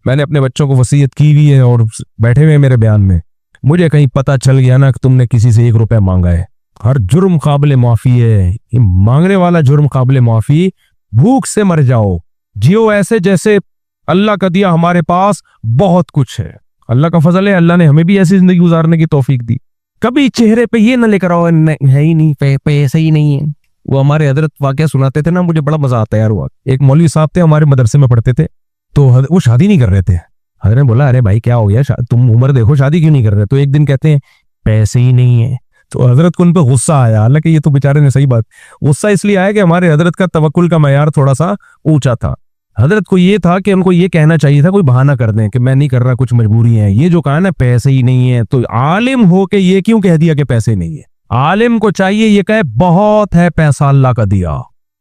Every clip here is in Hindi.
मैंने अपने बच्चों को वसीयत की हुई है और बैठे हुए मेरे बयान में। मुझे कहीं पता चल गया ना कि तुमने किसी से 1 रुपया मांगा है, हर जुर्म काबिल माफी है। ये मांगने वाला जुर्म काबिल माफी। भूख से मर जाओ, जियो ऐसे जैसे अल्लाह का दिया हमारे पास बहुत कुछ है। अल्लाह का फजल है, अल्लाह ने हमें भी ऐसी जिंदगी गुजारने की तौफीक दी। कभी चेहरे पे ये ना लेकर आओ है ही नहीं, पैसे ही नहीं है। वो हमारे हजरत वाकया सुनाते थे ना, मुझे बड़ा मजा आता है यार। वो एक मौलवी साहब थे, हमारे मदरसे में पढ़ते थे, तो वो शादी नहीं कर रहे थे। हजरत ने बोला, अरे भाई क्या हो गया, तुम उम्र देखो, शादी क्यों नहीं कर रहे? तो एक दिन कहते हैं पैसे ही नहीं है। तो हजरत को उन पर गुस्सा आया, हालांकि ये तो बेचारे ने सही बात, गुस्सा इसलिए आया कि हमारे हजरत का तवक्कुल का मयार थोड़ा सा ऊंचा था। हजरत को ये था कि उनको ये कहना चाहिए था, कोई बहाना कर दें कि मैं नहीं कर रहा, कुछ मजबूरी है। ये जो कहा ना पैसे ही नहीं है, तो आलिम हो के ये क्यों कह दिया कि पैसे नहीं है? आलिम को चाहिए ये कहे बहुत है पैसा अल्लाह का दिया।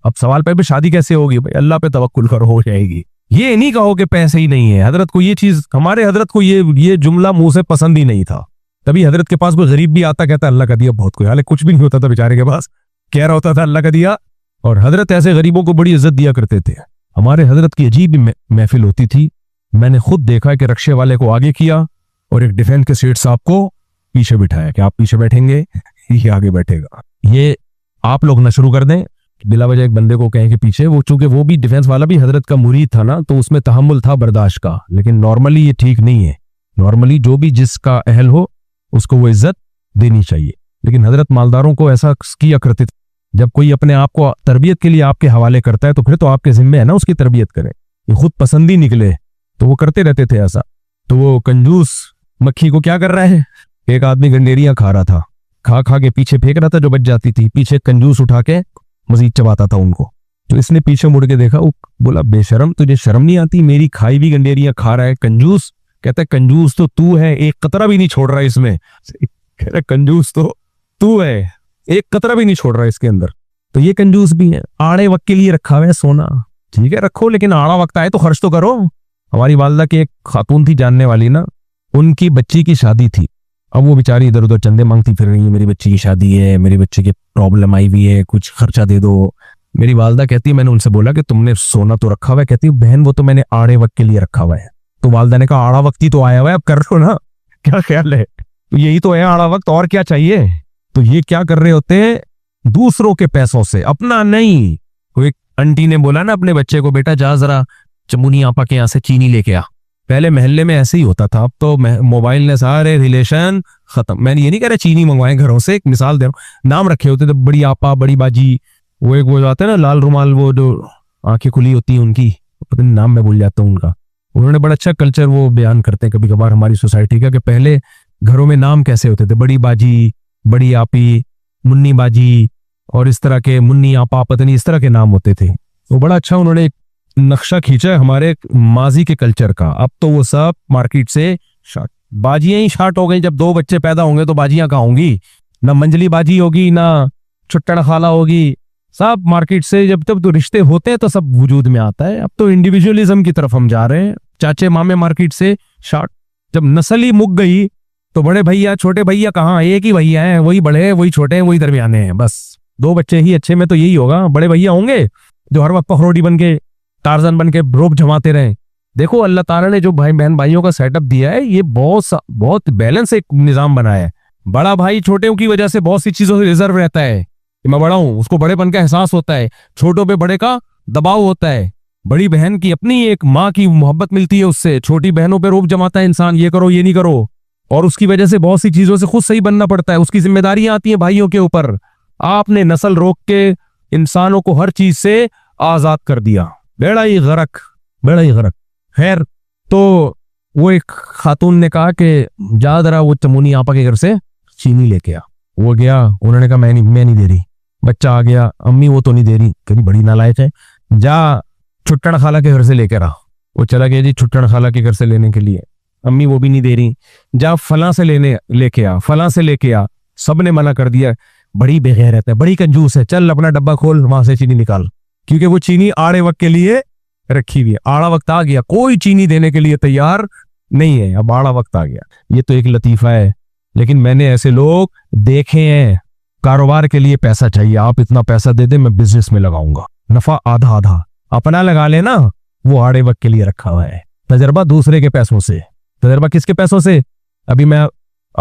अब सवाल पे भी शादी कैसे होगी भाई? अल्लाह पे तवक्कुल करो, हो जाएगी। ये नहीं कहो कि पैसे ही नहीं है। हजरत को ये चीज, हमारे हजरत को ये जुमला मुंह से पसंद ही नहीं था। तभी हजरत के पास कोई गरीब भी आता, कहता अल्लाह का दिया बहुत कुछ, हालांकि कुछ भी नहीं होता था बेचारे के पास, कह रहा होता था अल्लाह का दिया। और हजरत ऐसे गरीबों को बड़ी इज्जत दिया करते थे। हमारे हजरत की अजीब महफिल होती थी। मैंने खुद देखा कि रक्शे वाले को आगे किया और एक डिफेंस के सेठ साहब को पीछे बिठाया कि आप पीछे बैठेंगे, ये आगे बैठेगा। ये आप लोग ना शुरू कर दें, बिला वजह एक बंदे को कहें कि पीछे। वो चूंकि वो भी डिफेंस वाला भी हजरत का मुरीद था ना, तो उसमें तहम्मुल था बर्दाश्त का। लेकिन नॉर्मली ये ठीक नहीं है। नॉर्मली जो भी जिसका अहल हो उसको वो इज्जत देनी चाहिए। लेकिन हजरत मालदारों को ऐसा किया करते थे। जब कोई अपने आप को तरबियत के लिए आपके हवाले करता है तो फिर तो आपके जिम्मे है ना उसकी तरबियत करें। ये खुद पसंदी निकले तो वो करते रहते थे ऐसा। तो वो कंजूस मक्खी को क्या कर रहा है, एक आदमी गंडेरियां खा रहा था, खा खा के पीछे फेंक रहा था, जो बच जाती थी पीछे कंजूस उठा के मजीद चबाता था उनको। तो इसने पीछे मुड़ के देखा, वो बोला बेशरम, तुझे शर्म नहीं आती? मेरी खाई भी गंडेरियां खा रहा है कंजूस। कहता है कंजूस तो तू है, एक कतरा भी नहीं छोड़ रहा इसमें। कह रहा कंजूस तो तू है, एक कतरा भी नहीं छोड़ रहा इसके अंदर। तो ये कंजूस भी है। आड़े वक्त के लिए रखा हुआ है सोना, ठीक है रखो, लेकिन आड़ा वक्त आए तो खर्च तो करो। हमारी वालदा की एक खातून थी जानने वाली ना, उनकी बच्ची की शादी थी। अब वो बेचारी इधर उधर चंदे मांगती फिर रही है, मेरी बच्ची की शादी है, मेरी बच्चे की प्रॉब्लम आई हुई है, कुछ खर्चा दे दो। मेरी वालदा कहती है, मैंने उनसे बोला कि तुमने सोना तो रखा हुआ है? कहती है बहन वो तो मैंने आड़े वक्त के लिए रखा हुआ है। तो वालदा ने कहा आड़ा वक्त ही तो आया हुआ है, अब कर लो ना, क्या ख्याल है? तो यही तो है आड़ा वक्त, और क्या चाहिए? तो ये क्या कर रहे होते हैं, दूसरों के पैसों से, अपना नहीं। तो एक आंटी ने बोला ना अपने बच्चे को, बेटा जा जरा चमुनी आपा के यहाँ से चीनी लेके आ। पहले मोहल्ले में ऐसे ही होता था, अब तो मोबाइल ने सारे रिलेशन खत्म। मैंने ये नहीं कह रहा चीनी मंगवाए घरों से, एक मिसाल दे रहा हूं। नाम रखे होते थे बड़ी आपा, बड़ी बाजी, वो एक वो जाते हैं ना लाल रुमाल, वो जो आंखें खुली होती हैं उनकी, पता नहीं नाम मैं भूल जाता हूँ उनका। उन्होंने बड़ा अच्छा कल्चर वो बयान करते हैं कभी कभार हमारी सोसाइटी का, कि पहले घरों में नाम कैसे होते थे, बड़ी बाजी, बड़ी आपी, मुन्नी बाजी, और इस तरह के मुन्नी आपा, पत्नी, इस तरह के नाम होते थे। तो बड़ा अच्छा उन्होंने एक नक्शा खींचा है हमारे माजी के कल्चर का। अब तो वो सब मार्केट से बाजियां ही शार्ट हो गई। जब 2 बच्चे पैदा होंगे तो बाजियां कहाँ होंगी? ना मंजली बाजी होगी, ना छुट्टन खाला होगी, सब मार्केट से। जब तब तो रिश्ते होते हैं तो सब वजूद में आता है। अब तो इंडिविजुअलिज्म की तरफ हम जा रहे हैं, चाचे मामे मार्केट से शार्ट। जब नस्ल ही मुक गई तो बड़े भैया छोटे भैया कहाँ, एक ही भैया हैं, वही बड़े हैं, वही छोटे हैं, वही दरमियाने हैं, बस 2 बच्चे ही अच्छे में तो यही होगा। बड़े भैया होंगे जो हर वक्त पखरोडी बन के, टार्जन बन के रोप जमाते रहे। देखो अल्लाह ताला ने जो भाई बहन भाइयों का सेटअप दिया है, ये बहुत बैलेंस एक निजाम बनाया है। बड़ा भाई छोटे की वजह से बहुत सी चीजों से रिजर्व रहता है कि मैं बड़ा हूं, उसको बड़ेपन का एहसास होता है। छोटों पे बड़े का दबाव होता है। बड़ी बहन की अपनी एक माँ की मोहब्बत मिलती है उससे, छोटी बहनों पे रोप जमाता है इंसान, ये करो ये नहीं करो, और उसकी वजह से बहुत सी चीजों से खुद सही बनना पड़ता है। उसकी जिम्मेदारियां आती हैं भाइयों के ऊपर। आपने नस्ल रोक के इंसानों को हर चीज से आजाद कर दिया, बेड़ा ही गरक, बेड़ा ही गरक। खैर, तो वो एक खातून ने कहा कि जा जरा वो चमुनी आपा के घर से चीनी लेके आ। वो गया, उन्होंने कहा मैं नहीं दे रही। बच्चा आ गया, अम्मी वो तो नहीं दे रही, कभी बड़ी नालायक है, जा छुट्टन खाला के घर से लेकर आ। वो चला गया जी छुट्टन खाला के घर से लेने के लिए, अम्मी वो भी नहीं दे रही, जा फलां से लेके आ, फलां से लेके आ। सब ने मना कर दिया, बड़ी बेगैरत है, बड़ी कंजूस है, चल अपना डब्बा खोल वहां से चीनी निकाल। क्योंकि वो चीनी आड़े वक्त के लिए रखी हुई है। आड़ा वक्त आ गया, कोई चीनी देने के लिए तैयार नहीं है, अब आड़ा वक्त आ गया। ये तो एक लतीफा है, लेकिन मैंने ऐसे लोग देखे हैं, कारोबार के लिए पैसा चाहिए, आप इतना पैसा दे दे मैं बिजनेस में लगाऊंगा, नफा आधा आधा अपना लगा लेना, वो आड़े वक्त के लिए रखा हुआ है। तजर्बा दूसरे के पैसों से। तजर्बा किसके पैसों से? अब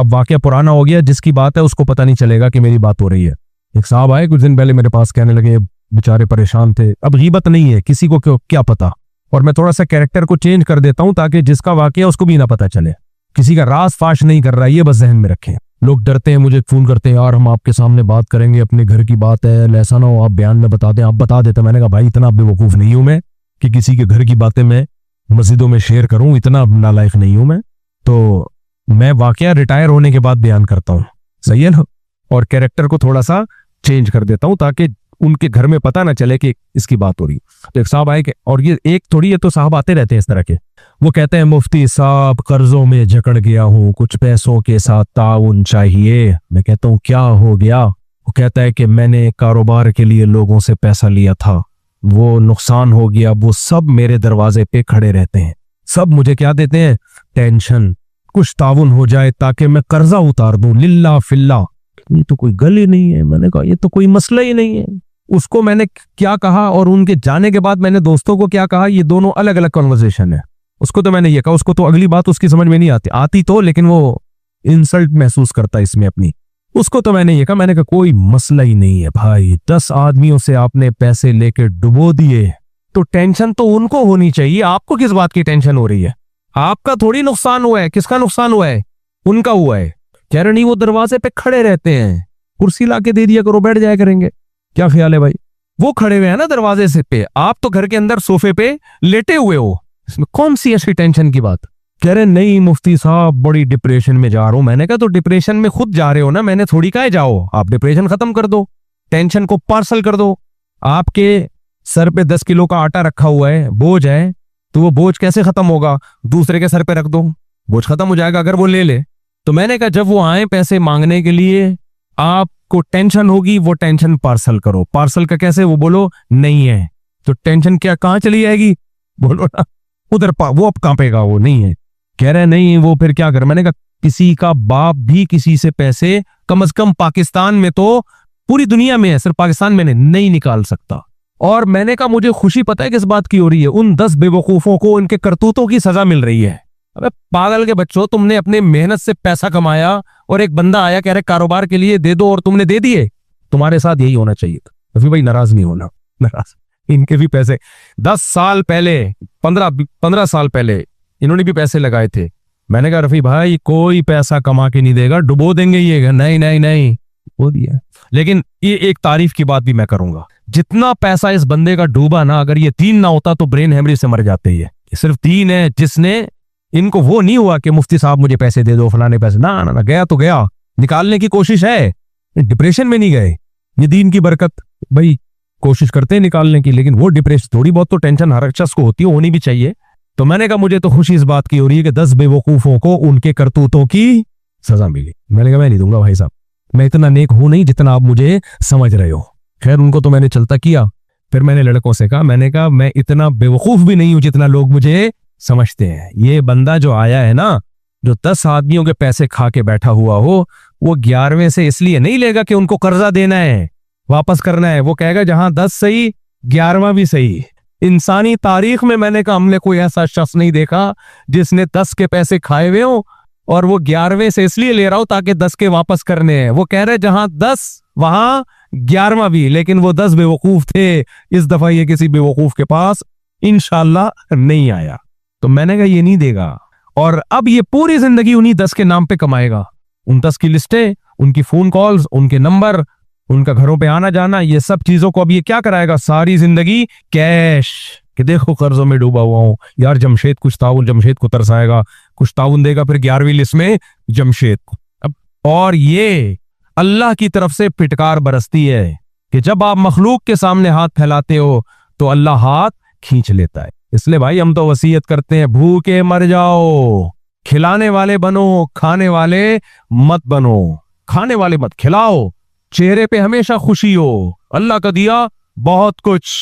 वाकया पुराना हो गया, जिसकी बात है उसको पता नहीं चलेगा कि मेरी बात हो रही है। एक साहब आए कुछ दिन पहले मेरे पास, कहने लगे बेचारे परेशान थे। अब गीबत नहीं है, किसी को क्या पता, और मैं थोड़ा सा कैरेक्टर को चेंज कर देता हूं ताकि जिसका वाकया उसको भी ना पता चले। किसी का राज फाश नहीं कर रहा, ये बस जहन में रखें। लोग डरते हैं, मुझे फोन करते हैं, यार हम आपके सामने बात करेंगे, अपने घर की बात है, ऐसा ना हो आप बयान में बता दें। आप बता देते। मैंने कहा भाई इतना बेवकूफ नहीं हूं मैं कि किसी के घर की बातें मैं मस्जिदों में शेयर करूं, इतना नालायक नहीं हूं मैं। तो मैं वाकया रिटायर होने के बाद बयान करता हूं, सही है ना, और कैरेक्टर को थोड़ा सा चेंज कर देता हूं ताकि उनके घर में पता ना चले कि इसकी बात हो रही। तो एक साहब आए और ये एक थोड़ी, ये तो साहब आते रहते हैं इस तरह के। वो कहते हैं मुफ्ती साहब कर्जों में जकड़ गया हूं, कुछ पैसों के साथ ताउन चाहिए। मैं कहता हूं क्या हो गया? वो कहता है कि मैंने कारोबार के लिए लोगों से पैसा लिया था, वो नुकसान हो गया, वो सब मेरे दरवाजे पे खड़े रहते हैं, सब मुझे क्या देते हैं? टेंशन। कुछ ताउन हो जाए ताकि मैं कर्जा उतार दूं, लिल्ला फिल्ला। ये तो कोई गल ही नहीं है। मैंने कहा ये तो कोई मसला ही नहीं है। उसको मैंने क्या कहा और उनके जाने के बाद मैंने दोस्तों को क्या कहा, ये दोनों अलग अलग कॉन्वर्सेशन है। उसको तो मैंने ये कहा, उसको तो अगली बात उसकी समझ में नहीं आती तो, लेकिन वो इंसल्ट महसूस करता है इसमें अपनी। उसको तो मैंने ये कहा, मैंने कहा कोई मसला ही नहीं है भाई, 10 आदमियों से आपने पैसे लेके डुबो दिए, तो टेंशन तो उनको होनी चाहिए, आपको किस बात की टेंशन हो रही है? आपका थोड़ी नुकसान हुआ है। किसका नुकसान हुआ है? उनका हुआ है। कह रहे नहीं, वो दरवाजे पे खड़े रहते हैं, कुर्सी लाके दे दिया करो, बैठ जाया करेंगे। क्या ख्याल है भाई? वो खड़े हुए हैं ना दरवाजे से पे, आप तो घर के अंदर सोफे पे लेटे हुए हो, इसमें कौन सी ऐसी टेंशन की बात? कह रहे नहीं मुफ्ती साहब बड़ी डिप्रेशन में जा रहा हूं। मैंने कहा तो डिप्रेशन में खुद जा रहे हो ना, मैंने थोड़ी कहा जाओ। आप डिप्रेशन खत्म कर दो, टेंशन को पार्सल कर दो। आपके सर पे 10 किलो का आटा रखा हुआ है, बोझ है, तो वो बोझ कैसे खत्म होगा? दूसरे के सर पे रख दो, बोझ खत्म हो जाएगा अगर वो ले ले। तो मैंने कहा जब वो आए पैसे मांगने के लिए, आपको टेंशन होगी, वो टेंशन पार्सल करो। पार्सल का कैसे? वो बोलो नहीं है, तो टेंशन क्या कहां चली जाएगी? बोलो ना उधर वो अब कांपेगा, वो नहीं है। कह रहे नहीं, वो फिर क्या कर? मैंने कहा किसी का बाप भी किसी से पैसे, कम से कम पाकिस्तान में तो, पूरी दुनिया में है, सिर्फ पाकिस्तान में नहीं निकाल सकता। और मैंने कहा मुझे खुशी पता है किस बात की हो रही है, उन 10 बेवकूफों को उनके करतूतों की सजा मिल रही है। अबे पागल के बच्चों, तुमने अपने मेहनत से पैसा कमाया और एक बंदा आया कह रहे कारोबार के लिए दे दो और तुमने दे दिए। तुम्हारे साथ यही होना चाहिए था। अभी भाई नाराज नहीं होना, नाराज। इनके भी पैसे 10 साल पहले, 15 साल पहले इन्होंने भी पैसे लगाए थे। मैंने कहा रफी भाई कोई पैसा कमा के नहीं देगा, डुबो देंगे ये। नहीं नहीं नहीं, वो दिया। लेकिन ये एक तारीफ की बात भी मैं करूंगा, जितना पैसा इस बंदे का डूबा ना, अगर ये 3 ना होता तो ब्रेन हेमरेज से मर जाते। ये सिर्फ 3 है जिसने, इनको वो नहीं हुआ कि मुफ्ती साहब मुझे पैसे दे दो, फलाने पैसे, ना ना ना, गया तो गया, निकालने की कोशिश है, डिप्रेशन में नहीं गए। ये दीन की बरकत भाई, कोशिश करते हैं निकालने की, लेकिन वो डिप्रेशन, थोड़ी बहुत तो टेंशन हर शख्स को होती है, होनी भी चाहिए। तो मैंने कहा मुझे तो खुशी इस बात की हो रही है कि 10 बेवकूफों को उनके करतूतों की सजा मिली। मैंने कहा मैं नहीं दूंगा भाई साहब, मैं इतना नेक हूं नहीं जितना आप मुझे समझ रहे हो। खैर उनको तो मैंने चलता किया। फिर मैंने लड़कों से कहा, मैंने कहा मैं इतना बेवकूफ भी नहीं हूं जितना लोग मुझे समझते हैं। ये बंदा जो आया है ना, जो 10 आदमियों के पैसे खा के बैठा हुआ हो, वो 11वें से इसलिए नहीं लेगा कि उनको कर्जा देना है, वापस करना है। वो कहेगा जहां 10 सही 11वां भी सही। इंसानी तारीख में मैंने कहा हमने कोई ऐसा शख्स नहीं देखा जिसने 10 के पैसे खाए हुए हो और वो 11वें से इसलिए ले रहा हो ताकि 10 के वापस करने हैं। वो कह रहे जहां 10 वहां 11वां भी, लेकिन वो 10 बेवकूफ थे। इस दफा ये किसी बेवकूफ के पास इंशाल्लाह नहीं आया। तो मैंने कहा ये नहीं देगा, और अब ये पूरी जिंदगी उन्हीं 10 के नाम पे कमाएगा। उन 10 की लिस्टें, उनकी फोन कॉल्स, उनके नंबर, उनका घरों पे आना जाना, ये सब चीजों को अब ये क्या कराएगा? सारी जिंदगी कैश, कि देखो कर्जों में डूबा हुआ हूं यार, जमशेद कुछ ताउन, जमशेद को तरसाएगा, कुछ ताउन देगा, फिर 11वीं लिस्ट में जमशेद। अब और ये अल्लाह की तरफ से फिटकार बरसती है कि जब आप मखलूक के सामने हाथ फैलाते हो तो अल्लाह हाथ खींच लेता है। इसलिए भाई हम तो वसीयत करते हैं, भूखे मर जाओ, खिलाने वाले बनो, खाने वाले मत बनो। खाने वाले मत खिलाओ, चेहरे पे हमेशा खुशी हो, अल्लाह का दिया बहुत कुछ।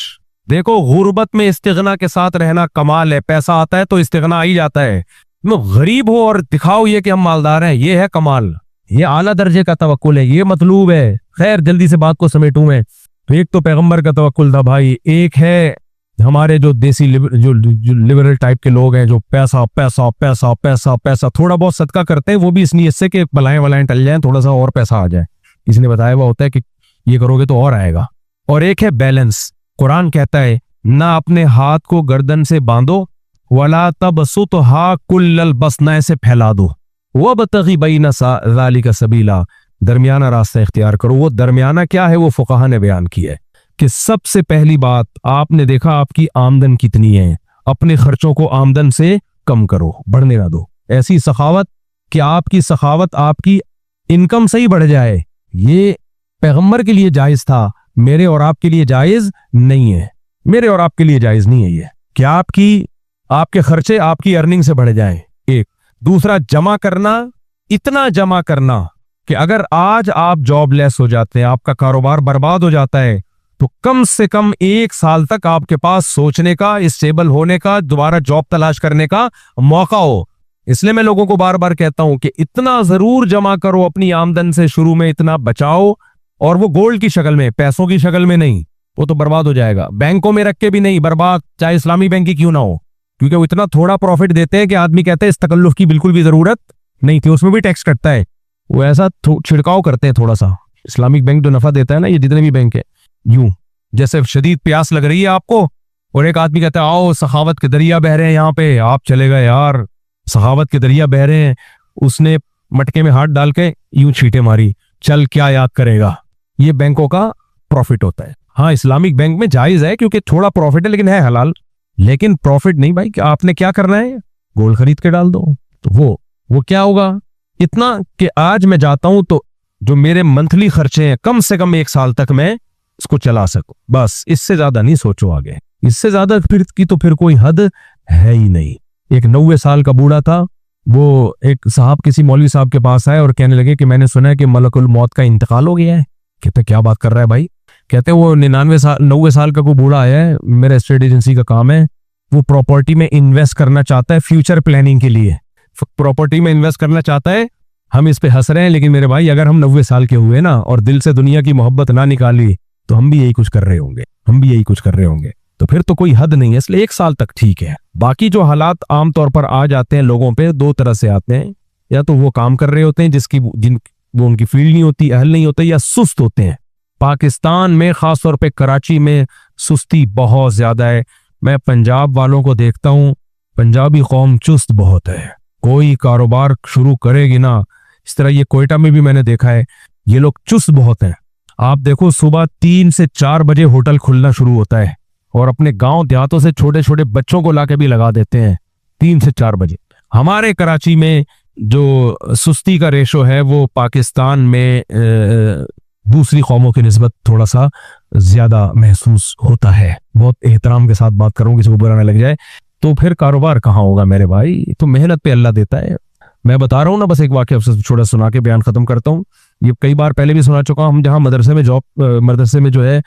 देखो गुर्बत में इस्तिगना के साथ रहना कमाल है। पैसा आता है तो इस्तिगना आ ही जाता है। गरीब हो और दिखाओ ये कि हम मालदार हैं, ये है कमाल, ये आला दर्जे का तवक्कुल है, ये मतलूब है। खैर जल्दी से बात को समेटूं मैं। तो एक तो पैगंबर का तवक्कुल था भाई, एक है हमारे जो देसी जो लिबरल टाइप के लोग हैं, जो पैसा पैसा पैसा पैसा पैसा थोड़ा बहुत सदका करते हैं, वो भी इस नीयत से कि बलाएं वलाएं टल जाएं, थोड़ा सा और पैसा आ जाए। किसी ने बताया हुआ होता है कि ये करोगे तो और आएगा। और एक है बैलेंस। कुरान कहता है ना अपने हाथ को गर्दन से बांधो, वला तबसुतहा कुल्लल बस, ना ऐसे फैला दो, वबतगी बैना ज़ालिका सबीला, दरमियाना रास्ता इख्तियार करो। वो दरमियाना क्या है, वो फुक़हा ने बयान किया है कि सबसे पहली बात, आपने देखा आपकी आमदन कितनी है, अपने खर्चों को आमदन से कम करो, बढ़ने ना दो। ऐसी सखावत कि आपकी सखावत आपकी इनकम से ही बढ़ जाए, ये पैगंबर के लिए जायज था, मेरे और आपके लिए जायज नहीं है। मेरे और आपके लिए जायज नहीं है ये कि आपके खर्चे आपकी अर्निंग से बढ़ जाएं। एक दूसरा, जमा करना, इतना जमा करना कि अगर आज आप जॉबलेस हो जाते हैं, आपका कारोबार बर्बाद हो जाता है, तो कम से कम 1 साल तक आपके पास सोचने का, स्टेबल होने का, दोबारा जॉब तलाश करने का मौका हो। इसलिए मैं लोगों को बार बार कहता हूं कि इतना जरूर जमा करो अपनी आमदन से, शुरू में इतना बचाओ, और वो गोल्ड की शक्ल में, पैसों की शक्ल में नहीं, वो तो बर्बाद हो जाएगा। बैंकों में रख के भी नहीं, बर्बाद, चाहे इस्लामी बैंक की क्यों ना हो, क्योंकि वो इतना थोड़ा प्रॉफिट देते हैं कि आदमी कहते हैं इस तकल्लुफ की बिल्कुल भी जरूरत नहीं थी, उसमें भी टैक्स कटता है। वो ऐसा छिड़काव करते हैं थोड़ा सा। इस्लामिक बैंक जो नफा देता है ना, ये जितने भी बैंक है, यूं जैसे शदीद प्यास लग रही है आपको, और एक आदमी कहता है आओ सखावत के दरिया बह रहे हैं यहाँ पे, आप चले गए यार, सखावत के दरिया बह रहे हैं, उसने मटके में हाथ डाल के यूं छींटे मारी, चल क्या याद करेगा। ये बैंकों का प्रॉफिट होता है। हाँ, इस्लामिक बैंक में जायज है क्योंकि थोड़ा प्रॉफिट है, लेकिन है हलाल। लेकिन प्रॉफिट नहीं भाई, आपने क्या करना है, गोल्ड खरीद के डाल दो, तो वो क्या होगा, इतना कि आज मैं जाता हूं तो जो मेरे मंथली खर्चे हैं, कम से कम 1 साल तक मैं इसको चला सकूं, बस। इससे ज्यादा नहीं सोचो आगे, इससे ज्यादा फिर कोई हद है ही नहीं। एक 90 साल का बूढ़ा था, वो एक साहब किसी मौलवी साहब के पास आए और कहने लगे कि मैंने सुना है कि मलकुल मौत का इंतकाल हो गया है। कहते क्या बात कर रहा है भाई। कहते वो 90 साल का कोई बूढ़ा आया है, मेरा एस्टेट एजेंसी का काम है, वो प्रॉपर्टी में इन्वेस्ट करना चाहता है फ्यूचर प्लानिंग के लिए, प्रॉपर्टी में इन्वेस्ट करना चाहता है। हम इस पे हंस रहे हैं, लेकिन मेरे भाई अगर हम 90 साल के हुए ना और दिल से दुनिया की मोहब्बत ना निकाली, तो हम भी यही कुछ कर रहे होंगे, तो फिर तो कोई हद नहीं है। इसलिए 1 साल तक ठीक है। बाकी जो हालात आमतौर पर आ जाते हैं लोगों पे, 2 तरह से आते हैं, या तो वो काम कर रहे होते हैं वो उनकी फील्ड नहीं होती, अहल नहीं होते, या सुस्त होते हैं। पाकिस्तान में खासतौर पे कराची में सुस्ती बहुत ज्यादा है। मैं पंजाब वालों को देखता हूं, पंजाबी कौम चुस्त बहुत है। कोई कारोबार शुरू करेगी ना, इस तरह ये कोयटा में भी मैंने देखा है, ये लोग चुस्त बहुत हैं। आप देखो सुबह 3 से 4 बजे होटल खुलना शुरू होता है, और अपने गांव देहातों से छोटे छोटे बच्चों को लाके भी लगा देते हैं 3 से 4 बजे। हमारे कराची में जो सुस्ती का रेशो है वो पाकिस्तान में दूसरी कौमों की निस्बत थोड़ा सा ज्यादा महसूस होता है। बहुत एहतराम के साथ बात करूं, किसी को बुरा ना लग जाए। तो फिर कारोबार कहाँ होगा मेरे भाई, तो मेहनत पे अल्लाह देता है। मैं बता रहा हूँ ना, बस एक वाकया आपसे छोटा सुना के बयान खत्म करता हूँ। ये कई बार पहले भी सुना चुका हूं। हम जहाँ मदरसे में जो है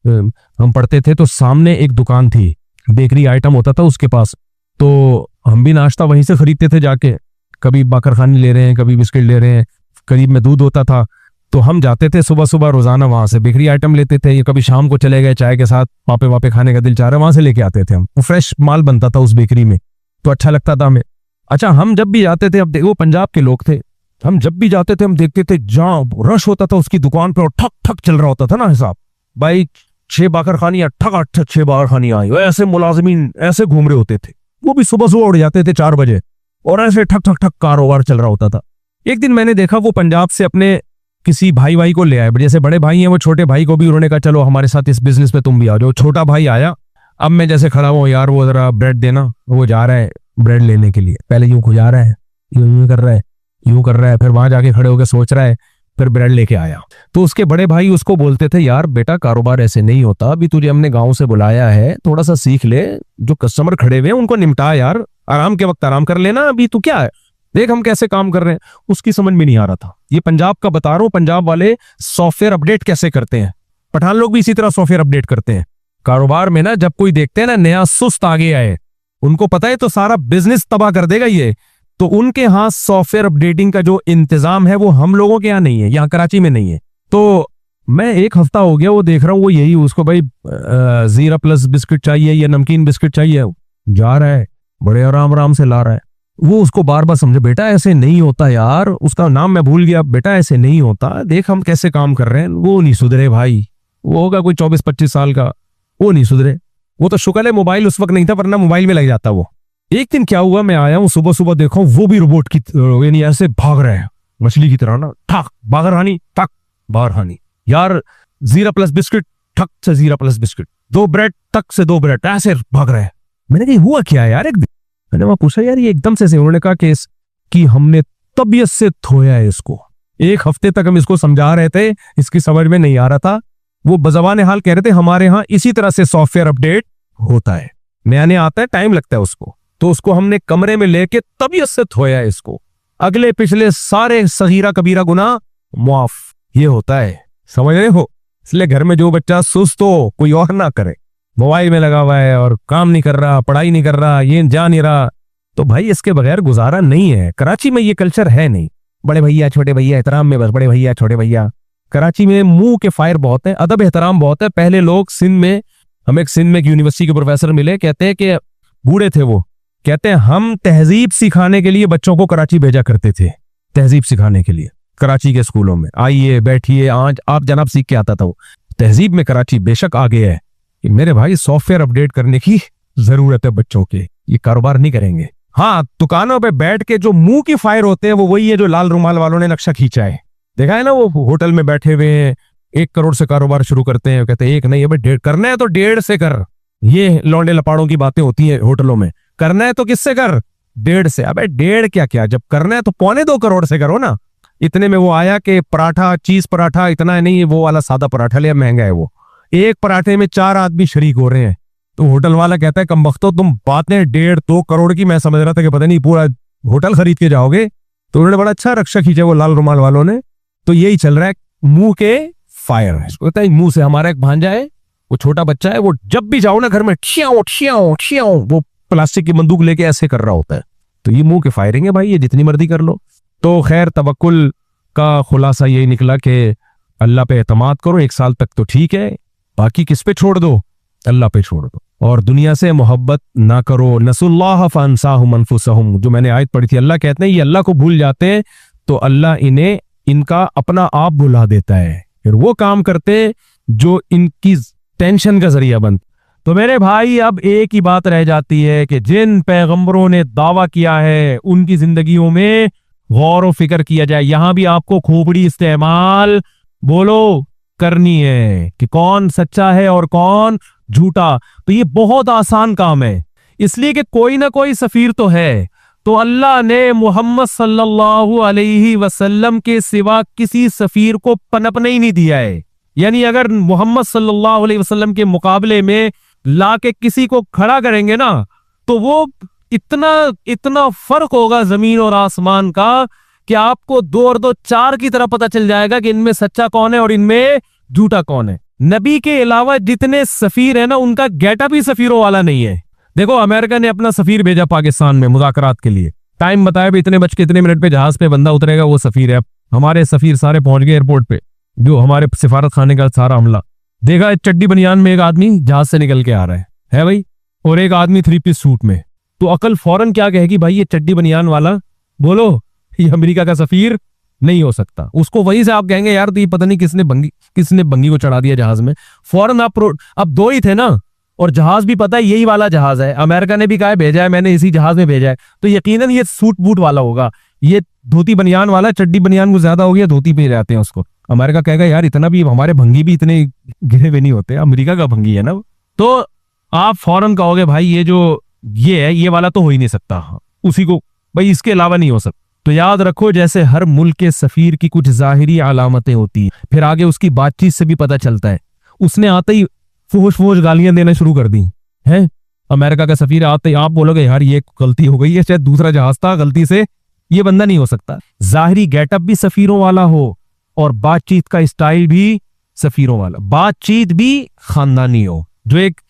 हम पढ़ते थे, तो सामने एक दुकान थी, बेकरी आइटम होता था उसके पास, तो हम भी नाश्ता वहीं से खरीदते थे जाके। कभी बाकरखानी ले रहे हैं, कभी बिस्किट ले रहे हैं, करीब में दूध होता था, तो हम जाते थे सुबह सुबह रोजाना वहां से बेकरी आइटम लेते थे। या कभी शाम को चले गए चाय के साथ, पापे वापे खाने का दिल चाह रहा है, वहां से लेके आते थे हम। वो फ्रेश माल बनता था उस बेकरी में, तो अच्छा लगता था हमें। अच्छा, हम जब भी जाते थे, अब देखो पंजाब के लोग थे, हम जब भी जाते थे हम देखते थे जहाँ रश होता था उसकी दुकान पर, और ठक ठक चल रहा होता था ना हिसाब, भाई 6 बाकरखानियां, ठक 6 बाकरखानियां आई, ऐसे मुलाजिमीन ऐसे घूम रहे होते थे, वो भी सुबह सुबह उड़ जाते थे 4 बजे, और ऐसे ठक ठक ठक कारोबार चल रहा होता था। एक दिन मैंने देखा वो पंजाब से अपने किसी भाई को ले आए, जैसे बड़े भाई हैं वो छोटे भाई को भी उन्होंने कहा चलो हमारे साथ इस बिजनेस पे तुम भी आ जाओ। छोटा भाई आया, अब मैं जैसे खड़ा हूँ, यार वो जरा ब्रेड देना, वो जा रहा है ब्रेड लेने के लिए, पहले यूं खुजा रहा है, यूं कर रहा है, फिर वहां जाके खड़े होकर सोच रहा है, फिर ब्रेड लेके आया। तो उसके बड़े भाई उसको बोलते थे, यार बेटा कारोबार ऐसे नहीं होता, अभी तुझे हमने गांव से बुलाया है, थोड़ा सा सीख ले, जो कस्टमर खड़े हुए हैं उनको निपटा यार, आराम के वक्त आराम कर लेना, अभी तू क्या है, देख हम कैसे काम कर रहे हैं। उसकी समझ में नहीं आ रहा था। ये पंजाब का बता रहा हूं, पंजाब वाले सॉफ्टवेयर अपडेट कैसे करते हैं, पठान लोग भी इसी तरह सॉफ्टवेयर अपडेट करते हैं कारोबार में ना। जब कोई देखते हैं ना नया सुस्त आगे आए, उनको पता है तो सारा बिजनेस तबाह कर देगा ये, तो उनके यहाँ सॉफ्टवेयर अपडेटिंग का जो इंतजाम है वो हम लोगों के यहाँ नहीं है, यहाँ कराची में नहीं है। तो मैं एक हफ्ता हो गया वो देख रहा हूँ, वो यही उसको भाई जीरा प्लस बिस्किट चाहिए या नमकीन बिस्किट चाहिए, जा रहा है बड़े आराम आराम से ला रहा है। वो उसको बार बार समझे, बेटा ऐसे नहीं होता यार, उसका नाम मैं भूल गया, बेटा ऐसे नहीं होता, देख हम कैसे काम कर रहे हैं। वो नहीं सुधरे भाई, वो होगा कोई 24-25 साल का, वो नहीं सुधरे। वो तो शुक्र है मोबाइल उस वक्त नहीं था, वरना मोबाइल में लग जाता वो। एक दिन क्या हुआ, मैं आया हूँ सुबह सुबह, देखो वो भी रोबोट की यानी ऐसे भाग रहे हैं मछली की तरह ना, ठक बागरहानी ठक बागरहानी, यार जीरा प्लस बिस्किट ठक से जीरा प्लस बिस्किट, 2 ब्रेड ठक से 2 ब्रेड, ऐसे भाग रहे हैं। मैंने कहा हुआ क्या है यार, एक दिन मैंने वहां पूछा यार ये एकदम से उन्होंने कहा कि हमने तबीयत से धोया है इसको। 1 हफ्ते तक हम इसको समझा रहे थे, इसकी समझ में नहीं आ रहा था। वो बज़बान हाल कह रहे थे हमारे यहाँ इसी तरह से सॉफ्टवेयर अपडेट होता है, नया आता है, टाइम लगता है उसको, तो उसको हमने कमरे में लेके तबीयत से धोया है इसको, अगले पिछले सारे सगीरा कबीरा गुनाह मुआफ। ये होता है, समझ रहे हो। इसलिए घर में जो बच्चा सुस्त हो कोई और ना करे, मोबाइल में लगा हुआ है और काम नहीं कर रहा, पढ़ाई नहीं कर रहा, ये जा नहीं रहा, तो भाई इसके बगैर गुजारा नहीं है। कराची में ये कल्चर है नहीं, बड़े भैया छोटे भैया एहतराम में, बस बड़े भैया छोटे भैया। कराची में मुंह के फायर बहुत है, अदब एहतराम बहुत है। पहले लोग सिंध में, हम एक सिंध में एक यूनिवर्सिटी के प्रोफेसर मिले, कहते हैं कि बूढ़े थे वो, कहते हैं हम तहजीब सिखाने के लिए बच्चों को कराची भेजा करते थे, तहजीब सिखाने के लिए कराची के स्कूलों में, आइए बैठिए आज आप जनाब सीख के आता था वो। तहजीब में कराची बेशक आगे है, मेरे भाई सॉफ्टवेयर अपडेट करने की जरूरत है बच्चों के, ये कारोबार नहीं करेंगे। हाँ, दुकानों पे बैठ के जो मुंह की फायर होते हैं वो वही है जो लाल रुमाल वालों ने नक्शा खींचा है, देखा है ना, वो होटल में बैठे हुए हैं, 1 करोड़ से कारोबार शुरू करते हैं, कहते हैं 1 नहीं है भाई 1.5 करना है तो 1.5 से कर। ये लौंडे लपाड़ों की बातें होती है होटलों में, करना है तो किससे कर, 1.5 से। अबे 1.5 क्या, जब करना है तो 2.25 करोड़ से करो ना। इतने में वो आया कि पराठा, चीज पराठा इतना नहीं है, वो वाला सादा पराठा लिया, महंगा है वो, 1 पराठे में 4 आदमी शरीक हो रहे हैं। तो होटल वाला कहता है कमबख्तो तुम बातें 1.5-2 करोड़ की, मैं समझ रहा था कि पता नहीं पूरा होटल खरीद के जाओगे। तो उन्होंने बड़ा अच्छा रक्षा खींचा वो लाल रुमाल वालों ने। तो यही चल रहा है, मुंह के फायर है, इसको कहता है मुंह से। हमारा एक भांजा है, वो छोटा बच्चा है, वो जब भी जाओ ना घर में ठियाओ ठियाओ ठियाओ, वो प्लास्टिक की बंदूक लेके ऐसे कर रहा होता है। तो ये मुंह के फायरिंग है भाई, ये जितनी मर्जी कर लो। तो खैर तवक्कुल का खुलासा यही निकला कि अल्लाह पे एतमाद करो, 1 साल तक तो ठीक है, बाकी किस पे छोड़ दो, अल्लाह पे छोड़ दो। और दुनिया से मोहब्बत ना करो, नसुल्लाह फअनसाहुम अनफुसहुम, जो मैंने आयत पढ़ी थी। अल्लाह कहते हैं ये अल्लाह को भूल जाते हैं तो अल्लाह इन्हें इनका अपना आप भुला देता है, फिर वो काम करते जो इनकी टेंशन का जरिया बन। तो मेरे भाई अब एक ही बात रह जाती है कि जिन पैगंबरों ने दावा किया है उनकी जिंदगियों में गौर व फिक्र किया जाए। यहां भी आपको खोपड़ी इस्तेमाल बोलो करनी है कि कौन सच्चा है और कौन झूठा। तो ये बहुत आसान काम है, इसलिए कि कोई ना कोई सफीर तो है। तो अल्लाह ने मोहम्मद सल्लल्लाहु अलैहि वसल्लम के सिवा किसी सफीर को पनपने ही नहीं दिया है। यानी अगर मोहम्मद सल्लल्लाहु अलैहि वसल्लम के मुकाबले में लाके किसी को खड़ा करेंगे ना, तो वो इतना फर्क होगा जमीन और आसमान का कि आपको 2 और 2 4 की तरह पता चल जाएगा कि इनमें सच्चा कौन है और इनमें झूठा कौन है। नबी के अलावा जितने सफीर है ना, उनका गेटअप ही सफीरों वाला नहीं है। देखो अमेरिका ने अपना सफीर भेजा पाकिस्तान में मुज़ाकरात के लिए, टाइम बताया भी इतने बज के इतने मिनट पे जहाज पे बंदा उतरेगा, वो सफीर है। हमारे सफीर सारे पहुंच गए एयरपोर्ट पे, जो हमारे सिफारत खाने का सारा हमला देखा। चड्डी बनियान में एक आदमी जहाज से निकल के आ रहा है भाई, और एक आदमी 3 पीस सूट में। तो अकल फौरन क्या कहेगी, भाई ये चड्डी बनियान वाला, बोलो ये अमेरिका का सफीर नहीं हो सकता। उसको वहीं से आप कहेंगे यार तो ये पता नहीं किसने बंगी को चढ़ा दिया जहाज में। फौरन आप अब 2 ही थे ना, और जहाज भी पता है यही वाला जहाज है, अमेरिका ने भी कहा भेजा है मैंने, इसी जहाज में भेजा है, तो यकीनन ये सूट बूट वाला होगा। ये धोती बनियान वाला, चड्डी बनियान को ज्यादा हो गया, धोती पे जाते हैं उसको। अमेरिका कहेगा यार इतना भी, हमारे भंगी भी इतने गिरे हुए नहीं होते, अमेरिका का भंगी है ना। तो आप फौरन कहोगे भाई ये जो ये है ये वाला तो हो ही नहीं सकता, उसी को भाई इसके अलावा नहीं हो सकता। तो याद रखो जैसे हर मुल्क के सफीर की कुछ जाहिरी अलामतें होती हैं, फिर आगे उसकी बातचीत से भी पता चलता है। उसने आते ही फुहश गालियां देना शुरू कर दी है, अमेरिका का सफीर आते ही आप बोलोगे यार ये गलती हो गई है, शायद दूसरा जहाज था, गलती से ये बंदा नहीं हो सकता। जाहिरी गेटअप भी सफीरों वाला हो और बातचीत का स्टाइल भी सफीरों वाला, बातचीत भी खानदानी हो, जो एक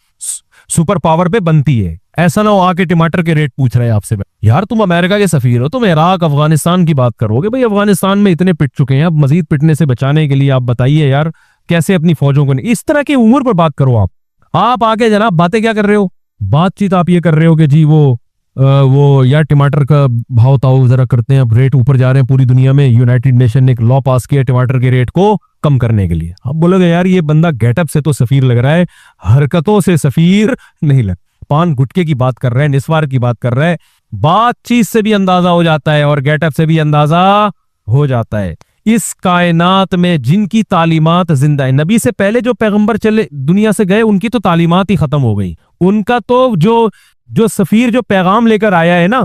सुपर पावर पे बनती है। ऐसा ना हो आके टमाटर के रेट पूछ रहे हैं आपसे, यार तुम अमेरिका के सफीर हो, तुम इराक अफगानिस्तान की बात करोगे, भाई अफगानिस्तान में इतने पिट चुके हैं, अब मजीद पिटने से बचाने के लिए आप बताइए यार कैसे अपनी फौजों को, इस तरह की उम्र पर बात करो। आप आके जनाब बातें क्या कर रहे हो, बातचीत आप ये कर रहे हो कि जी वो यार टमाटर का भाव ताऊ जरा करते हैं, अब रेट ऊपर जा रहे हैं पूरी दुनिया में, यूनाइटेड नेशन ने एक लॉ पास किया टमाटर के रेट को कम करने के लिए। आप बोलोगे यार ये बंदा गेटअप से तो सफीर लग रहा है, हरकतों से सफीर नहीं लग, पान गुटके की बात कर रहा है, निस्वार की बात कर रहा है, बातचीत से भी अंदाजा हो जाता है और गेटअप से भी अंदाजा हो जाता है। इस कायनात में जिनकी तालीमात जिंदा है, नबी से पहले जो पैगंबर चले दुनिया से गए उनकी तो तालीमात ही खत्म हो गई, उनका तो जो सफीर जो पैगाम लेकर आया है ना,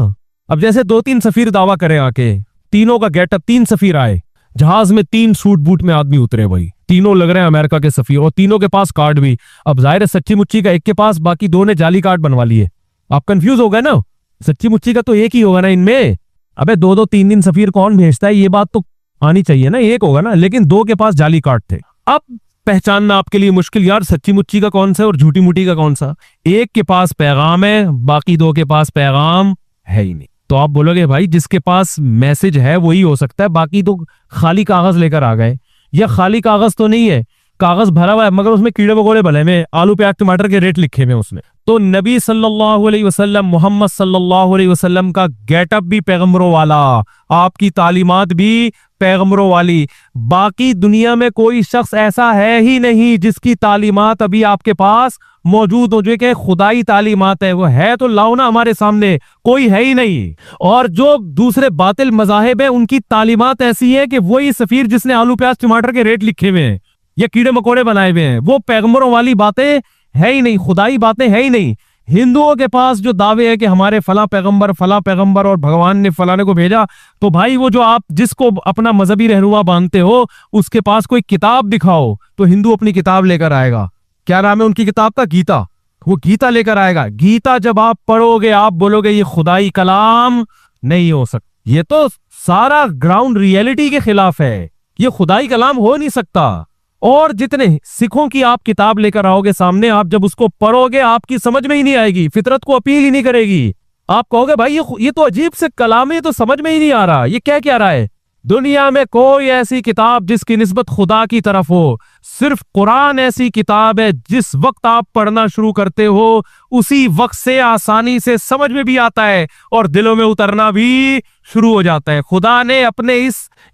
अब जैसे 2-3 सफीर दावा करें आके, तीनों का गेटअप, 3 सफीर आए जहाज में, 3 सूट बूट में आदमी उतरे भाई, तीनों लग रहे हैं अमेरिका के सफीर और तीनों के पास कार्ड भी। अब जाहिर है सच्ची मुच्ची का एक के पास, बाकी 2 ने जाली कार्ड बनवा लिए। आप कंफ्यूज हो गए ना, सच्ची मुच्ची का तो एक ही होगा ना इनमें। अबे 2-2 3-3 सफीर कौन भेजता है, ये बात तो आनी चाहिए ना, एक होगा ना, लेकिन 2 के पास जाली कार्ड थे। अब पहचानना आपके लिए मुश्किल यार सच्ची मुच्ची का कौन सा और झूठी मुट्ठी का कौन सा। एक के पास पैगाम है, बाकी 2 के पास पैगाम है ही नहीं। तो आप बोलोगे भाई जिसके पास मैसेज है वही हो सकता है, बाकी तो खाली कागज लेकर आ गए। या खाली कागज तो नहीं है, कागज भरा हुआ है मगर उसमें कीड़े मकोड़े भले में, आलू प्याज टमाटर के रेट लिखे हुए उसमें। तो नबी सल्लल्लाहु अलैहि वसल्लम, मोहम्मद सल्लल्लाहु अलैहि वसल्लम का गेटअप भी पैगंबरों वाला, आपकी तालीमात भी पैगंबरों वाली। बाकी दुनिया में कोई शख्स ऐसा है ही नहीं जिसकी तालीमात अभी आपके पास मौजूद हो, जो कि खुदाई तालीमात है। वो है तो लाओ ना हमारे सामने, कोई है ही नहीं। और जो दूसरे बातिल मजाहिब है उनकी तालीमात ऐसी है कि वही सफीर जिसने आलू प्याज टमाटर के रेट लिखे हुए हैं या कीड़े मकोड़े बनाए हुए हैं, वो पैगंबरों वाली बातें है ही नहीं, खुदाई बातें है ही नहीं। हिंदुओं के पास जो दावे है कि हमारे फला पैगंबर और भगवान ने फलाने को भेजा, तो भाई वो जो आप जिसको अपना मजहबी रहनुमा मानते हो उसके पास कोई किताब दिखाओ तो हिंदू अपनी किताब लेकर आएगा। क्या नाम है उनकी किताब का? गीता। वो गीता लेकर आएगा। गीता जब आप पढ़ोगे आप बोलोगे ये खुदाई कलाम नहीं हो सकता, ये तो सारा ग्राउंड रियलिटी के खिलाफ है, ये खुदाई कलाम हो नहीं सकता। और जितने सिखों की आप किताब लेकर आओगे सामने, आप जब उसको पढ़ोगे आपकी समझ में ही नहीं आएगी, फितरत को अपील ही नहीं करेगी। आप कहोगे भाई ये तो अजीब से कलाम है, ये तो समझ में ही नहीं आ रहा, ये क्या रहा है। दुनिया में कोई ऐसी किताब जिसकी निस्बत खुदा की तरफ हो, सिर्फ कुरान ऐसी किताब है जिस वक्त आप पढ़ना शुरू करते हो उसी वक्त से आसानी से समझ में भी आता है और दिलों में उतरना भी शुरू हो जाता है। खुदा ने अपने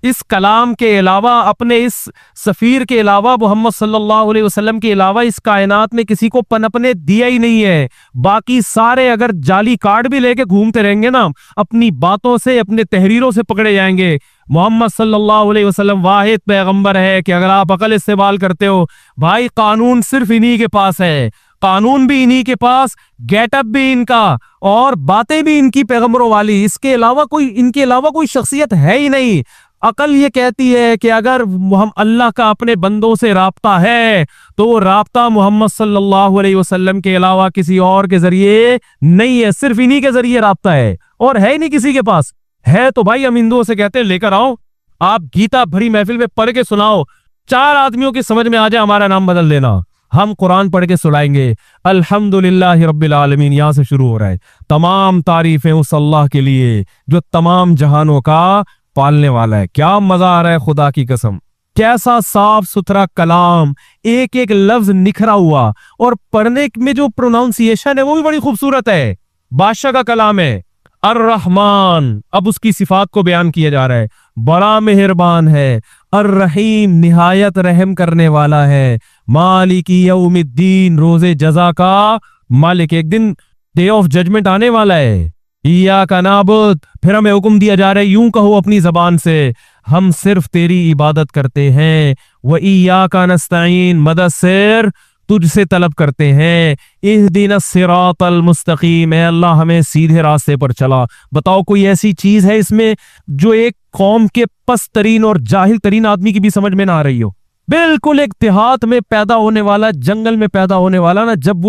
इस कलाम के अलावा, अपने इस सफीर के अलावा, मोहम्मद सल्लल्लाहु अलैहि वसल्लम के अलावा इस कायनात में किसी को पनपने दिया ही नहीं है। बाकी सारे अगर जाली कार्ड भी लेके घूमते रहेंगे ना, अपनी बातों से, अपने तहरीरों से पकड़े जाएंगे। मोहम्मद सल्लल्लाहु अलैहि वसल्लम वाहिद पैगंबर है कि अगर आप अकल इस्तेमाल करते हो, भाई कानून सिर्फ इन्हीं के पास है, कानून भी इन्हीं के पास, गेटअप भी इनका और बातें भी इनकी पैगंबरों वाली। इनके अलावा कोई शख्सियत है ही नहीं। अकल ये कहती है कि अगर हम अल्लाह का अपने बंदों से राब्ता है तो वो राब्ता मोहम्मद सल्लल्लाहु अलैहि वसल्लम के अलावा किसी और के जरिए नहीं है, सिर्फ इन्हीं के जरिए राब्ता है और है ही नहीं किसी के पास। है तो भाई हम हिंदुओं से कहते हैं लेकर आओ, आप गीता भरी महफिल में पढ़ के सुनाओ, 4 आदमियों की समझ में आ जाए, हमारा नाम बदल देना। हम कुरान पढ़ के सुनाएंगे अल्हम्दुलिल्लाह रब्बिल आलमीन, यहां से शुरू हो रहा है। तमाम तारीफें उस अल्लाह के लिए जो तमाम जहानों का पालने वाला है। क्या मजा आ रहा है, खुदा की कसम, कैसा साफ सुथरा कलाम, एक एक लफ्ज निखरा हुआ और पढ़ने में जो प्रोनाउंसिएशन है वो भी बड़ी खूबसूरत है। बादशाह का कलाम है। अर्रहमान, अब उसकी सिफात को बयान किया जा रहा है, बड़ा मेहरबान है। अर्रहीम, निहायत रहम करने वाला है। मालिकी यौमिद्दीन, रोजे जजा का मालिक, एक दिन डे ऑफ जजमेंट आने वाला है। इय्याका नाबुद, फिर हमें हुक्म दिया जा रहा है यूं कहो अपनी जबान से, हम सिर्फ तेरी इबादत करते हैं। व इय्याका नस्तईन, मदद सिर्फ तुझसे तलब करते हैं। इहदिना सिरातल मुस्तकीम, है अल्लाह हमें सीधे रास्ते पर चला। बताओ कोई ऐसी चीज है इसमें जो एक कौम के पस्त तरीन और जाहिल तरीन आदमी की भी समझ में ना आ रही हो? बिल्कुल एक देहात में पैदा होने वाला, जंगल में पैदा होने वाला ना, जब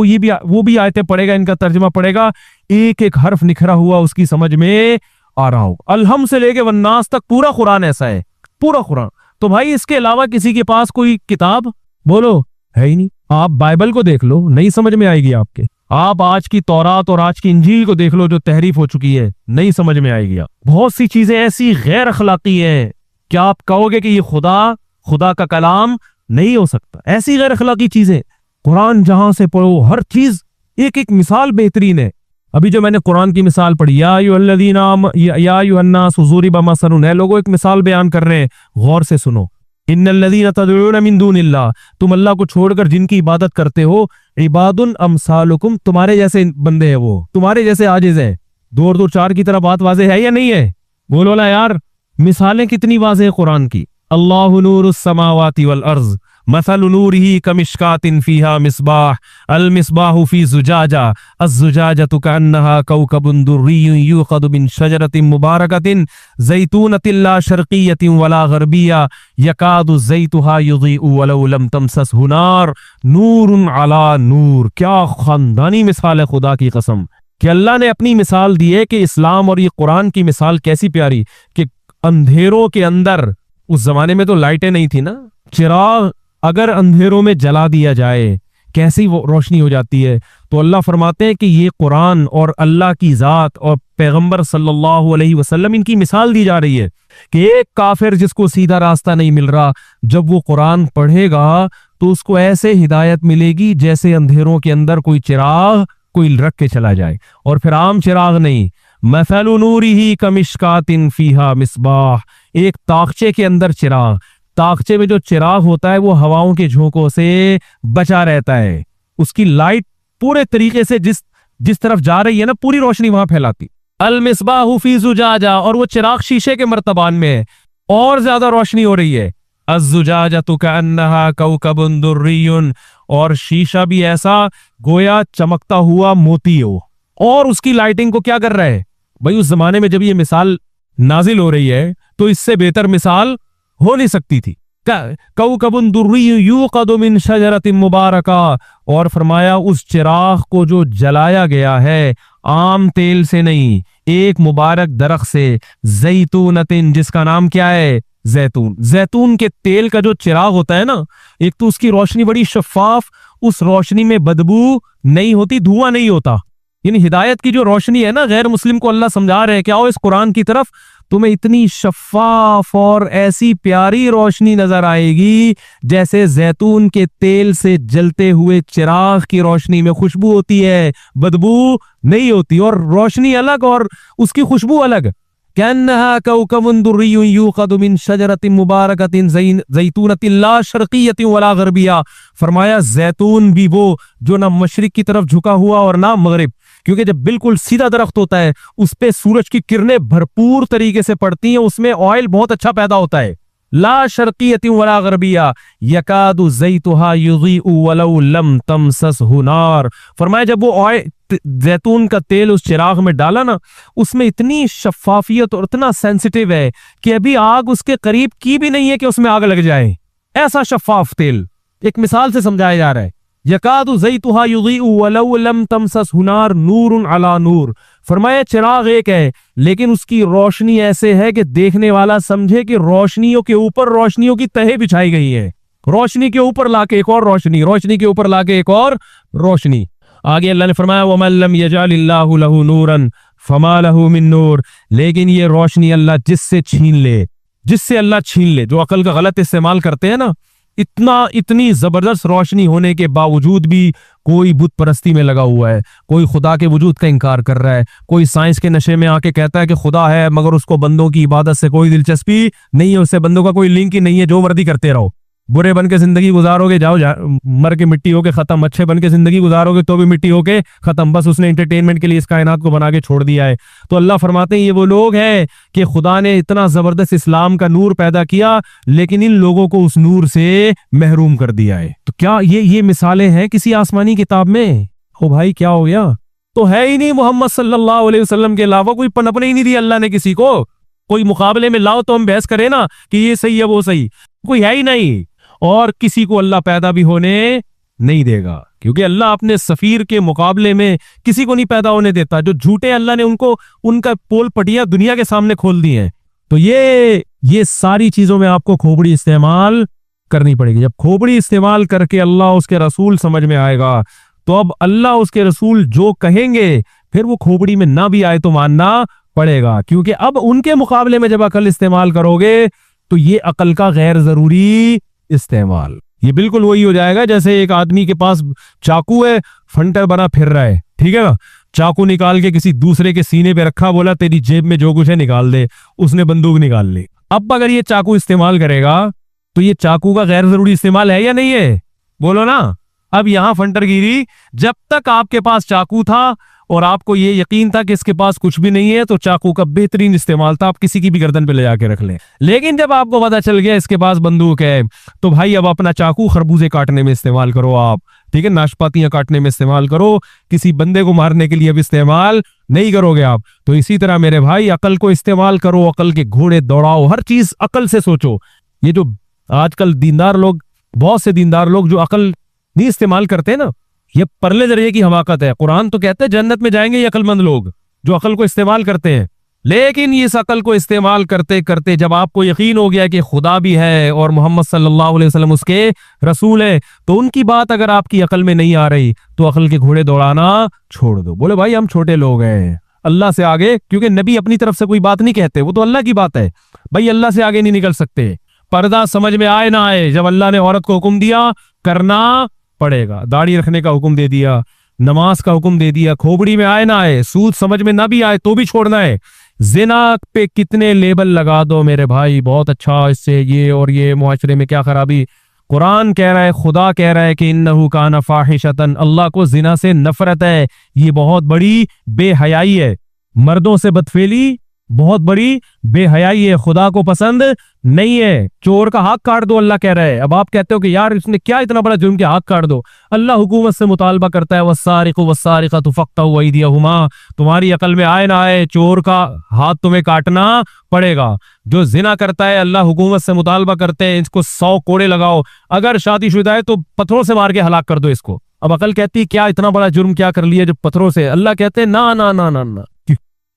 वो भी आयतें पढ़ेगा, इनका तर्जमा पढ़ेगा, एक एक हर्फ निखरा हुआ उसकी समझ में आ रहा हो। अलहम से लेके वन्नास तक पूरा कुरान ऐसा है, पूरा कुरान। तो भाई इसके अलावा किसी के पास कोई किताब बोलो है ही नहीं। आप बाइबल को देख लो, नहीं समझ में आएगी आपके। आप आज की तौरात और आज की इंजील को देख लो जो तहरीफ हो चुकी है, नहीं समझ में आएगी। आप बहुत सी चीजें ऐसी गैर अखलाकी हैं कि आप कहोगे कि ये खुदा का कलाम नहीं हो सकता। ऐसी गैर अखलाकी चीजें कुरान जहां से पढ़ो, हर चीज एक एक मिसाल बेहतरीन है। अभी जो मैंने कुरान की मिसाल पढ़ी, या अय्युहन्नास ज़ुरिबा मसलुन, है लोगों एक मिसाल बयान कर रहे हैं, गौर से सुनो। इन्नल्लज़ीना तदऊना मिन दूनिल्लाह, तुम अल्लाह को छोड़कर जिनकी इबादत करते हो, इबादुन अमसालुकुम, तुम्हारे जैसे बंदे हैं, वो तुम्हारे जैसे आजिज हैं। दो और दो चार की तरह बात वाज़ेह है या नहीं है? बोलो ना यार, मिसालें कितनी वाज़ेह कुरान की। अल्लाहु नूरुस समावाति वल अर्ज़ मसलु नूरिही कमिश्कातिन फीहा मिस्बाह अल मिस्बाहु फी ज़ुजाजा अज़्ज़ुजाजतु कअन्नहा कौकबुन दुर्रियुन यूक़दु मिन शजरतिन मुबारकतिन ज़ैतूनतिन ला शर्क़िय्यतिन वला ग़रबिय्या यकादु ज़ैतुहा युज़ीउ वलौ लम तमससहु नार नूरुन अला नूर। क्या खानदानी मिसाल है, खुदा की कसम कि अल्लाह ने अपनी मिसाल दी है कि इस्लाम और ये कुरान की मिसाल कैसी प्यारी कि अंधेरों के अंदर, उस जमाने में तो लाइटें नहीं थी ना, चिराग अगर अंधेरों में जला दिया जाए कैसी वो रोशनी हो जाती है। तो अल्लाह फरमाते हैं कि ये कुरान और अल्लाह की जात और पैगंबर सल्लल्लाहु अलैहि वसल्लम, इनकी मिसाल दी जा रही है कि एक काफिर जिसको सीधा रास्ता नहीं मिल रहा, जब वो कुरान पढ़ेगा तो उसको ऐसे हिदायत मिलेगी जैसे अंधेरों के अंदर कोई चिराग कोई रख के चला जाए, और फिर आम चिराग नहीं। मसलु नूरिही कमिश्कातिन फीहा मिस्बाह, एक ताकचे के अंदर चिराग, ताकचे में जो चिराग होता है वो हवाओं के झोंकों से बचा रहता है, उसकी लाइट पूरे तरीके से जिस तरफ जा रही है ना, पूरी रोशनी वहां फैलाती। अल मिस्बाहु फी ज़ुजाजा, और वो चिराग शीशे के मर्तबान में है, और ज्यादा रोशनी हो रही है। अज़्ज़ुजाजतु कअन्नहा कौकबुन दुर्रियुन, और शीशा भी ऐसा गोया चमकता हुआ मोती हो, और उसकी लाइटिंग को क्या कर रहा है भाई। उस जमाने में जब ये मिसाल नाजिल हो रही है तो इससे बेहतर मिसाल हो नहीं सकती थी। कौकबुन दुर्रियुन यूक़दु मिन शजरतिन मुबारका, और फरमाया उस चिराग को जो जलाया गया है आम तेल से नहीं, एक मुबारक दरख्त से, ज़ैतूनतिन, जिसका नाम क्या है, जैतून। जैतून के तेल का जो चिराग होता है ना, एक तो उसकी रोशनी बड़ी शफाफ, उस रोशनी में बदबू नहीं होती, धुआं नहीं होता। यानी हिदायत की जो रोशनी है ना, गैर मुस्लिम को अल्लाह समझा रहे हैं कि आओ इस कुरान की तरफ, तुम्हें इतनी शफाफ और ऐसी प्यारी रोशनी नजर आएगी जैसे जैतून के तेल से जलते हुए चिराग की रोशनी में खुशबू होती है, बदबू नहीं होती, और रोशनी अलग और उसकी खुशबू अलग। कअन्नहा कौकबुन दुर्रियुन यूक़दु मिन शजरतिन मुबारकतिन ज़ैतूनतिन ला शर्क़िय्यतिन वला ग़रबिय्या, फरमाया जैतून भी वो जो ना मशरिक की तरफ झुका हुआ और ना मगरिब, क्योंकि जब बिल्कुल सीधा दरख्त होता है उस पे सूरज की किरणें भरपूर तरीके से पड़ती हैं, उसमें ऑयल बहुत अच्छा पैदा होता है। ला शर्क़िय्यतिन वला ग़रबिय्या यकादु ज़ैतुहा युज़ीउ वलौ लम तमससहु नार, फरमाया जब वो ऑयल जैतून का तेल उस चिराग में डाला ना, उसमें इतनी शफाफियत और इतना सेंसिटिव है कि अभी आग उसके करीब की भी नहीं है कि उसमें आग लग जाए, ऐसा शफाफ तेल। एक मिसाल से समझाया जा रहा है, यकादु ज़ैतुहा युज़ीउ वलौ लम तमससहु नार नूरुन अला नूर, फरमाया चिराग एक है लेकिन उसकी रोशनी ऐसे है कि देखने वाला समझे कि रोशनियों के ऊपर रोशनियों की तहें बिछाई गई है, रोशनी के ऊपर लाके एक और रोशनी, रोशनी के ऊपर लाके एक और रोशनी। आगे अल्लाह ने फरमाया वमन लम यजअलिल्लाहु लहू नूरन फमा लहू मिन नूर, लेकिन ये रोशनी अल्लाह जिससे छीन ले, जिससे अल्लाह छीन ले, जो अकल का गलत इस्तेमाल करते हैं ना, इतनी जबरदस्त रोशनी होने के बावजूद भी कोई बुत परस्ती में लगा हुआ है, कोई खुदा के वजूद का इनकार कर रहा है, कोई साइंस के नशे में आके कहता है कि खुदा है मगर उसको बंदों की इबादत से कोई दिलचस्पी नहीं है, उससे बंदों का कोई लिंक ही नहीं है, जो मर्जी करते रहो, बुरे बन के जिंदगी गुजारोगे जाओ मर के मिट्टी होके खत्म, अच्छे बन के जिंदगी गुजारोगे तो भी मिट्टी होके खत्म, बस उसने एंटरटेनमेंट के लिए इस कायनात को बना के छोड़ दिया है। तो अल्लाह फरमाते हैं ये वो लोग हैं कि खुदा ने इतना जबरदस्त इस्लाम का नूर पैदा किया लेकिन इन लोगों को उस नूर से महरूम कर दिया है। तो क्या ये मिसालें हैं किसी आसमानी किताब में? ओ भाई क्या हो गया? तो है ही नहीं, मोहम्मद सल्लल्लाहु अलैहि वसल्लम के अलावा कोई पनपने ही नहीं दी अल्लाह ने किसी को। कोई मुकाबले में लाओ तो हम बहस करें ना कि ये सही है वो सही, कोई है ही नहीं, और किसी को अल्लाह पैदा भी होने नहीं देगा, क्योंकि अल्लाह अपने सफीर के मुकाबले में किसी को नहीं पैदा होने देता। जो झूठे अल्लाह ने उनको उनका पोल पटियां दुनिया के सामने खोल दी हैं। तो ये सारी चीजों में आपको खोपड़ी इस्तेमाल करनी पड़ेगी। जब खोपड़ी इस्तेमाल करके अल्लाह उसके रसूल समझ में आएगा तो अब अल्लाह उसके रसूल जो कहेंगे फिर वो खोपड़ी में ना भी आए तो मानना पड़ेगा, क्योंकि अब उनके मुकाबले में जब अकल इस्तेमाल करोगे तो ये अकल का गैर जरूरी इस्तेमाल ये बिल्कुल वही हो जाएगा जैसे एक आदमी के पास चाकू है, फंटर बना फिर रहा है, ठीक है ना, चाकू निकाल के किसी दूसरे के सीने पे रखा, बोला तेरी जेब में जो कुछ है निकाल दे, उसने बंदूक निकाल ली। अब अगर ये चाकू इस्तेमाल करेगा तो ये चाकू का गैर जरूरी इस्तेमाल है या नहीं है, बोलो ना। अब यहां फंटरगिरी, जब तक आपके पास चाकू था और आपको ये यकीन था कि इसके पास कुछ भी नहीं है, तो चाकू का बेहतरीन इस्तेमाल था, आप किसी की भी गर्दन पे ले जाके रख लें। लेकिन जब आपको पता चल गया इसके पास बंदूक है, तो भाई अब अपना चाकू खरबूजे काटने में इस्तेमाल करो आप, ठीक है, नाशपातियां काटने में इस्तेमाल करो, किसी बंदे को मारने के लिए अब इस्तेमाल नहीं करोगे आप। तो इसी तरह मेरे भाई अकल को इस्तेमाल करो, अकल के घोड़े दौड़ाओ, हर चीज अकल से सोचो। ये जो आजकल दीनदार लोग, बहुत से दीनदार लोग जो अकल नहीं इस्तेमाल करते ना, ये परले जरिए की हमाकत है। कुरान तो कहते हैं जन्नत में जाएंगे ये अकलमंद लोग जो अकल को इस्तेमाल करते हैं। लेकिन इस अकल को इस्तेमाल करते करते जब आपको यकीन हो गया कि खुदा भी है और मोहम्मद सल्लल्लाहु अलैहि वसल्लम उसके रसूल है, तो उनकी बात अगर आपकी अकल में नहीं आ रही तो अकल के घोड़े दौड़ाना छोड़ दो। बोले भाई हम छोटे लोग हैं, अल्लाह से आगे, क्योंकि नबी अपनी तरफ से कोई बात नहीं कहते, वो तो अल्लाह की बात है भाई, अल्लाह से आगे नहीं निकल सकते। पर्दा समझ में आए ना आए, जब अल्लाह ने औरत को हुक्म दिया करना पड़ेगा, दाढ़ी रखने का हुक्म दे दिया, नमाज का हुक्म दे दिया, खोपड़ी में आए ना आए, सूद समझ में ना भी आए तो भी छोड़ना है। जिना पे कितने लेबल लगा दो मेरे भाई, बहुत अच्छा, इससे ये और ये मुआशरे में क्या खराबी। कुरान कह रहा है, खुदा कह रहा है कि इन्नहु काना फाहिशतन, अल्लाह को जिना से नफरत है, ये बहुत बड़ी बेहयाई है, मर्दों से बदफेली बहुत बड़ी बेहयाई है, खुदा को पसंद नहीं है। चोर का हाथ काट दो अल्लाह कह रहा है। अब आप कहते हो कि यार इसने क्या इतना बड़ा जुर्म किया, हाथ काट दो। अल्लाह हुकूमत से मुतालबा करता है, वस्सारिकु वस्सारिकतु फक्तउ अयदियहुमा, तुम्हारी अकल में आए ना आए चोर का हाथ तुम्हें काटना पड़ेगा। जो जिना करता है अल्लाह हुकूमत से मुतालबा करते हैं इसको 100 कोड़े लगाओ, अगर शादीशुदा है तो पत्थरों से मार के हलाक कर दो इसको। अब अकल कहती है क्या इतना बड़ा जुर्म क्या कर लिया जो पत्थरों से, अल्लाह कहते हैं ना ना ना ना ना,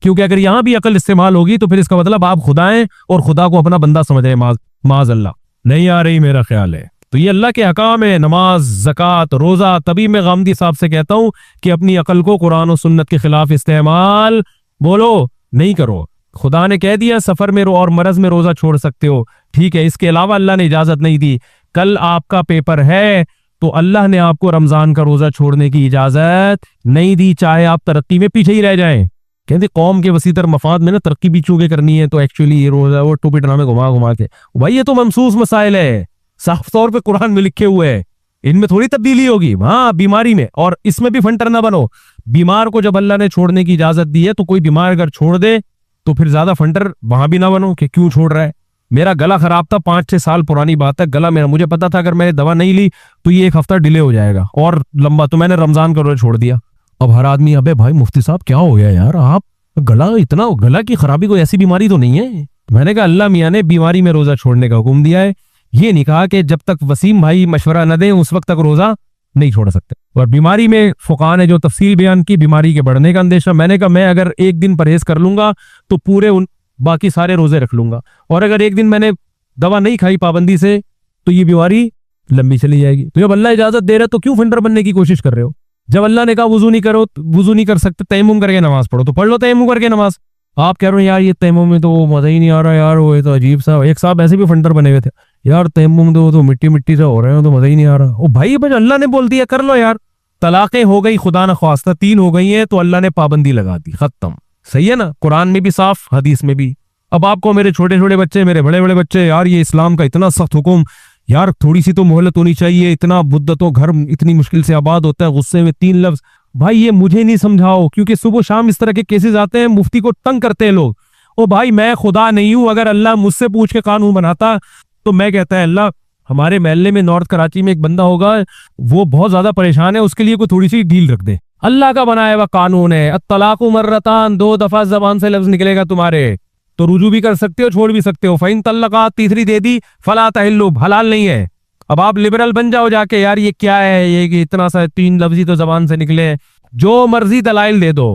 क्योंकि अगर यहां भी अकल इस्तेमाल होगी तो फिर इसका मतलब आप खुदा हैं और खुदा को अपना बंदा समझ रहे हैं। माज अल्लाह नहीं आ रही मेरा ख्याल है। तो ये अल्लाह के हकाम है, नमाज, ज़कात, रोजा। तभी मैं गामदी साहब से कहता हूं कि अपनी अकल को कुरान और सुन्नत के खिलाफ इस्तेमाल बोलो नहीं करो। खुदा ने कह दिया सफर में और मरज में रोजा छोड़ सकते हो, ठीक है, इसके अलावा अल्लाह ने इजाजत नहीं दी। कल आपका पेपर है तो अल्लाह ने आपको रमजान का रोजा छोड़ने की इजाजत नहीं दी, चाहे आप तरक्की में पीछे ही रह जाएं। कहते कौम के वसीतर मफाद में ना तरक्की भी चूंकि करनी है, तो एक्चुअली ये रोजा वो टोपी ड्रामे घुमा घुमा के, भाई ये तो ममसूस मसाइल है, साफ तौर पे कुरान में लिखे हुए हैं, इनमें थोड़ी तब्दीली होगी। हाँ बीमारी में, और इसमें भी फंटर ना बनो। बीमार को जब अल्लाह ने छोड़ने की इजाजत दी है तो कोई बीमार अगर छोड़ दे तो फिर ज्यादा फंटर वहां भी ना बनो कि क्यों छोड़ रहा है। मेरा गला खराब था, 5-6 साल पुरानी बात है, गला मेरा, मुझे पता था अगर मैंने दवा नहीं ली तो ये 1 हफ्ता डिले हो जाएगा और लंबा, तो मैंने रमजान का रोजा छोड़ दिया। अब हर आदमी, अबे भाई मुफ्ती साहब क्या हो गया यार, आप गला इतना, गला की खराबी कोई ऐसी बीमारी तो नहीं है। मैंने कहा अल्लाह मियां ने बीमारी में रोजा छोड़ने का हुक्म दिया है, ये नहीं कहा कि जब तक वसीम भाई मशवरा न दें उस वक्त तक रोजा नहीं छोड़ सकते। और बीमारी में फुकाहा ने जो तफसील बयान की, बीमारी के बढ़ने का अंदेशा, मैंने कहा मैं अगर एक दिन परहेज कर लूंगा तो पूरे बाकी सारे रोजे रख लूंगा, और अगर एक दिन मैंने दवा नहीं खाई पाबंदी से तो ये बीमारी लंबी चली जाएगी। तो जब अल्लाह इजाजत दे रहा है तो क्यों फिंडर बनने की कोशिश कर रहे हो? जब अल्लाह ने कहा वुजू नहीं करो, वुजू नहीं कर सकते, तयम्मुम करके नमाज पढ़ो, तो पढ़ लो तयम्मुम करके नमाज। आप कह रहे हो यार ये तयम्मुम में तो मजा ही नहीं आ रहा यार, वो तो अजीब सा, एक साहब ऐसे भी फंटर बने हुए थे यार, तयम्मुम तो मिट्टी मिट्टी से हो रहे हो तो मजा ही नहीं आ रहा। ओ भाई बस अल्लाह ने बोल दिया कर लो यार। तलाकें हो गई खुदा न ख्वास्ता 3 हो गई हैं तो अल्लाह ने पाबंदी लगा दी, खत्म। सही है ना, कुरान में भी साफ, हदीस में भी। अब आपको मेरे छोटे छोटे बच्चे, मेरे बड़े बड़े बच्चे, यार ये इस्लाम का इतना सख्त हुक्म, यार थोड़ी सी तो मोहलत होनी चाहिए, इतना मुद्दतों घर इतनी मुश्किल से आबाद होता है, गुस्से में 3 लफ्ज, भाई ये मुझे नहीं समझाओ, क्योंकि सुबह शाम इस तरह के केसेस आते हैं, मुफ्ती को तंग करते हैं लोग। ओ भाई मैं खुदा नहीं हूं, अगर अल्लाह मुझसे पूछ के कानून बनाता तो मैं कहता है अल्लाह हमारे महल्ले में नॉर्थ कराची में एक बंदा होगा वो बहुत ज्यादा परेशान है, उसके लिए कोई थोड़ी सी डील रख दे। अल्लाह का बनाया हुआ कानून है, अत्तलाकु मर्रतान, 2 दफा जबान से लफ्ज निकलेगा तुम्हारे तो रुजू भी कर सकते हो, छोड़ भी सकते हो। फ़इन तल्लक़ात, तीसरी दे दी, फला तहिल्लु, हलाल नहीं है। अब आप लिबरल बन जाओ जाके, यार ये क्या है, ये कि इतना सा 3 लफ्जी तो जबान से निकले, जो मर्जी दलाइल दे दो,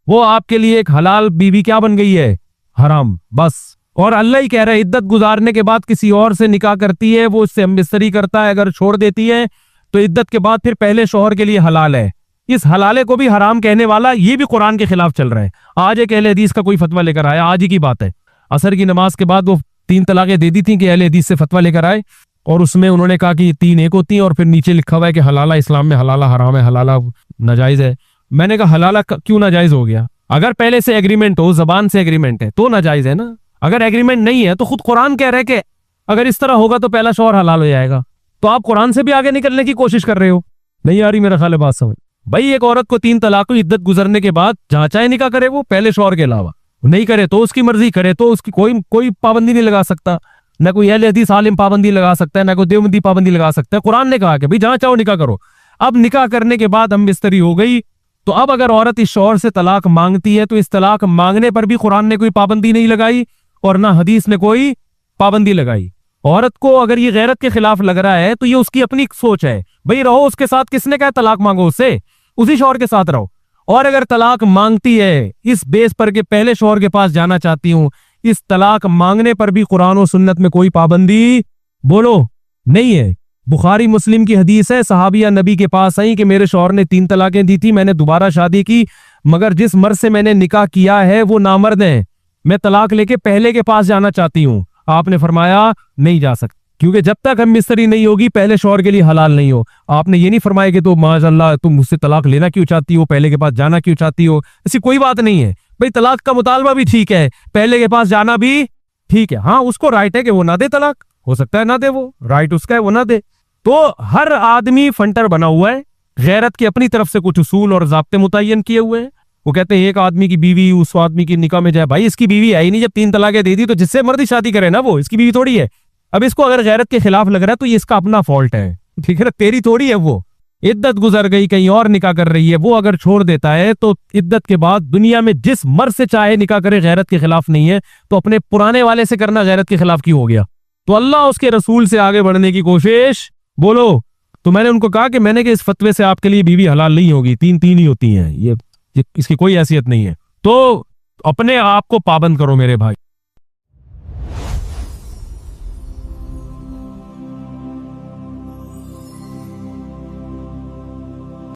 वो आपके लिए एक हलाल बीवी क्या बन गई है, हराम, बस। और अल्लाह ही कह रहा है इद्दत गुजारने के बाद किसी और से निकाह करती है, वो उससे हमबिस्तरी करता है, अगर छोड़ देती है तो इद्दत के बाद फिर पहले शौहर के लिए हलाल है। इस हलाले को भी हराम कहने वाला ये भी कुरान के खिलाफ चल रहा है। आज एक अहले हदीस का कोई फतवा लेकर आया, आज ही की बात है, असर की नमाज के बाद वो 3 तलाकें दे दी थी कि अहले हदीस से फतवा लेकर आए, और उसमें उन्होंने कहा कि ये 3 एक होती हैं और फिर नीचे लिखा हुआ है कि हलाला इस्लाम में हलाला हराम है, हलाला नाजायज है। मैंने कहा हलाला क्यों नाजायज हो गया? अगर पहले से एग्रीमेंट हो, जबान से एग्रीमेंट है तो नाजायज है ना। अगर एग्रीमेंट नहीं है तो खुद कुरान कह रहे कि अगर इस तरह होगा तो पहला शौहर हलाल हो जाएगा। तो आप कुरान से भी आगे निकलने की कोशिश कर रहे हो। नहीं आ रही मेरा ख्याल है बात समझ। भाई एक औरत को 3 तलाक की इद्दत गुजरने के बाद जहां चाहे निकाह करे वो, पहले शौहर के अलावा। नहीं करे तो उसकी मर्जी, करे तो उसकी कोई पाबंदी नहीं लगा सकता। ना कोई अहले हदीस आलिम पाबंदी लगा सकता है, ना कोई देवबंदी पाबंदी लगा सकता है। कुरान ने कहा कि भाई जहां चाहो निकाह करो। अब निकाह करने के बाद हम बिस्तरी हो गई, तो अब अगर औरत इस शौहर से तलाक मांगती है तो इस तलाक मांगने पर भी कुरान ने कोई पाबंदी नहीं लगाई और ना हदीस ने कोई पाबंदी लगाई। औरत को अगर ये गैरत के खिलाफ लग रहा है तो ये उसकी अपनी सोच है। भाई रहो उसके साथ, किसने कहा तलाक मांगो उससे? उसी शौहर के साथ रहो। और अगर तलाक मांगती है इस बेस पर के पहले शौहर के पास जाना चाहती हूं, इस तलाक मांगने पर भी कुरान और सुन्नत में कोई पाबंदी बोलो नहीं है। बुखारी मुस्लिम की हदीस है, सहाबिया नबी के पास आई कि मेरे शौहर ने 3 तलाकें दी थी, मैंने दोबारा शादी की, मगर जिस मर्द से मैंने निकाह किया है वो नामर्द है, मैं तलाक लेके पहले के पास जाना चाहती हूँ। आपने फरमाया नहीं जा सकती, क्योंकि जब तक हम मिस्त्री नहीं होगी पहले शौहर के लिए हलाल नहीं हो। आपने ये नहीं फरमाया कि तो माशाअल्लाह तुम मुझसे तलाक लेना क्यों चाहती हो, पहले के पास जाना क्यों चाहती हो। ऐसी कोई बात नहीं है। भाई तलाक का मुतालबा भी ठीक है, पहले के पास जाना भी ठीक है। हाँ उसको राइट है कि वो ना दे तलाक, हो सकता है ना दे, वो राइट उसका है, वो ना दे। तो हर आदमी फंटर बना हुआ है, गैरत की अपनी तरफ से कुछ उसूल और ज़ाब्ते मुतय्यन किए हुए हैं। वो कहते हैं एक आदमी की बीवी उस आदमी की निकाह में जाए। भाई इसकी बीवी है ही नहीं, जब 3 तलाकें दे दी तो जिससे मर्जी शादी करे ना, वो इसकी बीवी थोड़ी है। अब इसको अगर गैरत के खिलाफ लग रहा है तो ये इसका अपना फॉल्ट है, ठीक है ना, तेरी थोड़ी है। वो इद्दत गुजर गई, कहीं और निकाह कर रही है, वो अगर छोड़ देता है तो इद्दत के बाद दुनिया में जिस मर्द से चाहे निकाह करे, गैरत के खिलाफ नहीं है, तो अपने पुराने वाले से करना गैरत के खिलाफ क्यों हो गया? तो अल्लाह उसके रसूल से आगे बढ़ने की कोशिश बोलो। तो मैंने उनको कहा कि मैंने कि इस फतवे से आपके लिए बीवी हलाल नहीं होगी, 3 ही होती हैं, ये इसकी कोई हैसियत नहीं है। तो अपने आप को पाबंद करो मेरे भाई।